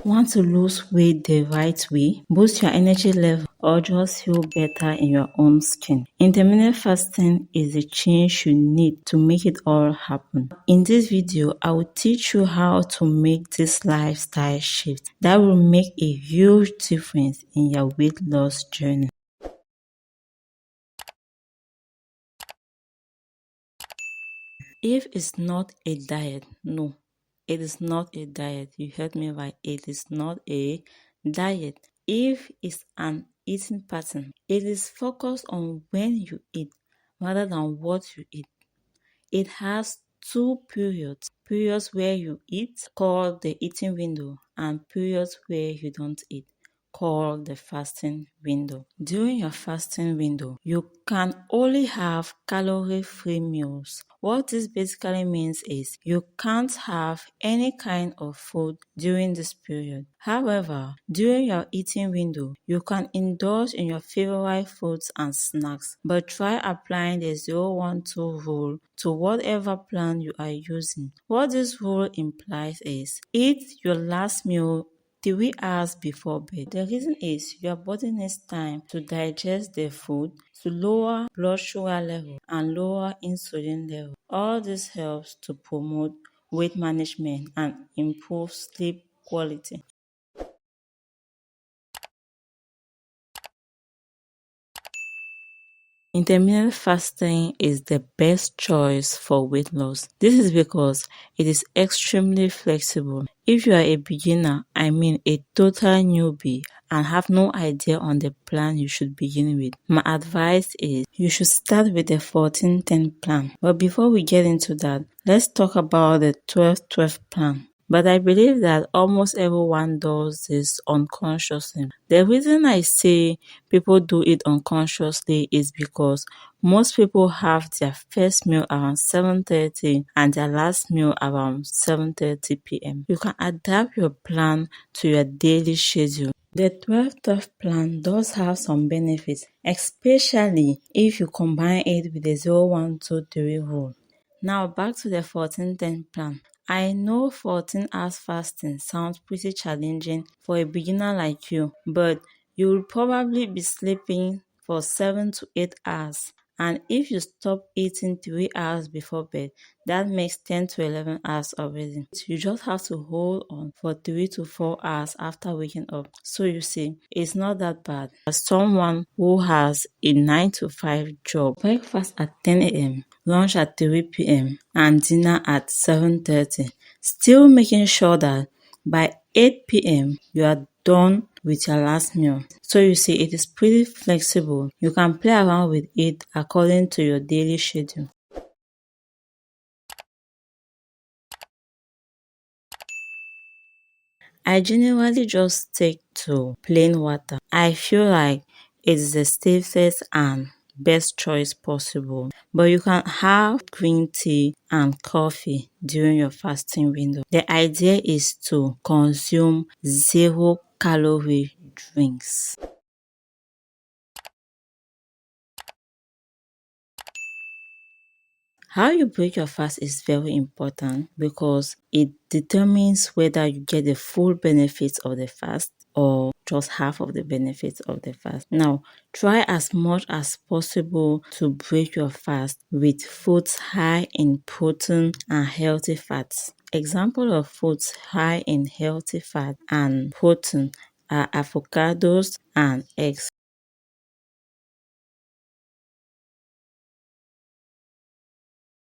Want to lose weight the right way, boost your energy level, or just feel better in your own skin? Intermittent fasting is the change you need to make it all happen. In this video, I will teach you how to make this lifestyle shift that will make a huge difference in your weight loss journey. If it's not a diet, no, it is not a diet. You heard me right. It is not a diet. If it's an eating pattern, it is focused on when you eat rather than what you eat. It has two periods where you eat, called the eating window, and periods where you don't eat, called the fasting window. During your fasting window, you can only have calorie-free meals. What this basically means is you can't have any kind of food during this period. However, during your eating window, you can indulge in your favorite foods and snacks, but try applying the 0-1-2 rule to whatever plan you are using. What this rule implies is eat your last meal 3 hours before bed. The reason is your body needs time to digest the food, to lower blood sugar level and lower insulin level. All this helps to promote weight management and improve sleep quality. Intermittent fasting is the best choice for weight loss. This is because it is extremely flexible. If you are a beginner, a total newbie, and have no idea on the plan you should begin with, my advice is you should start with the 14-10 plan. But before we get into that, let's talk about the 12-12 plan. But I believe that almost everyone does this unconsciously. The reason I say people do it unconsciously is because most people have their first meal around 7:30 and their last meal around 7:30 p.m. You can adapt your plan to your daily schedule. The 12-12 plan does have some benefits, especially if you combine it with the 0-1-2-3 rule. Now back to the 14-10 plan. I know 14 hours fasting sounds pretty challenging for a beginner like you, but you'll probably be sleeping for 7 to 8 hours. And if you stop eating 3 hours before bed, that makes 10 to 11 hours already. You just have to hold on for 3 to 4 hours after waking up. So you see, it's not that bad. As someone who has a 9 to 5 job, breakfast at 10 a.m., lunch at 3 p.m., and dinner at 7:30, still making sure that by 8 p.m. you are done with your last meal. So you see, it is pretty flexible. You can play around with it according to your daily schedule. I generally just stick to plain water. I feel like it is the safest and best choice possible. But you can have green tea and coffee during your fasting window. The idea is to consume 0-calorie drinks. How you break your fast is very important because it determines whether you get the full benefits of the fast or just half of the benefits of the fast. Now, try as much as possible to break your fast with foods high in protein and healthy fats. Example of foods high in healthy fat and protein are avocados and eggs.